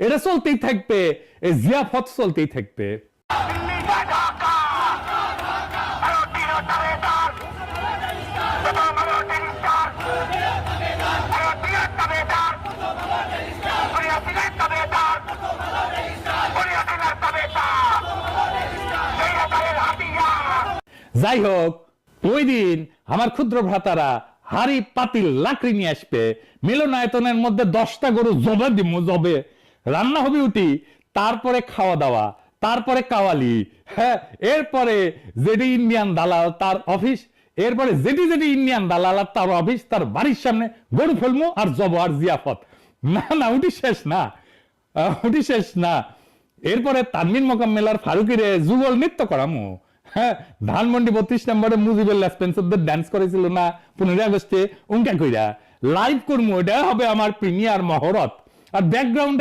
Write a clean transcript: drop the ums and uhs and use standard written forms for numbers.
এটা চলতেই থাকবে, এই জিয়াফত চলতেই থাকবে। যাই হোক, ওই দিন আমার ক্ষুদ্র ভ্রাতারা হাড়ি পাতিল লাকড়ি নিয়ে আসবে, মিলনায়তনের মধ্যে 10টা গরু জবে দিমু, জবে রান্না হবে উঠি, তারপরে খাওয়া দাওয়া, তারপরে কাওয়ালি, হ্যাঁ, এরপরে যেটি ইন্ডিয়ান দালাল তার অফিস, এরপরে যেটি ইন্ডিয়ান দালাল তার অফিস, তার বাড়ির সামনে গরু ফেলমু আর জব আর জিয়াফত। না না, উঠি শেষ না, উঠি শেষ না। এরপরে তানমিন মোকাম্মেলার ফারুকিরে যুগল নৃত্য করামু। হ্যাঁ, ধানমন্ডি 32 নম্বরে মুজিবুল স্পেন্সারদের ডান্স করেছিল না 15 আগস্টে, উনকা কইরা লাইভ করমু। এটা হবে আমার প্রিমিয়ার মহরত। আর ব্যাকগ্রাউন্ড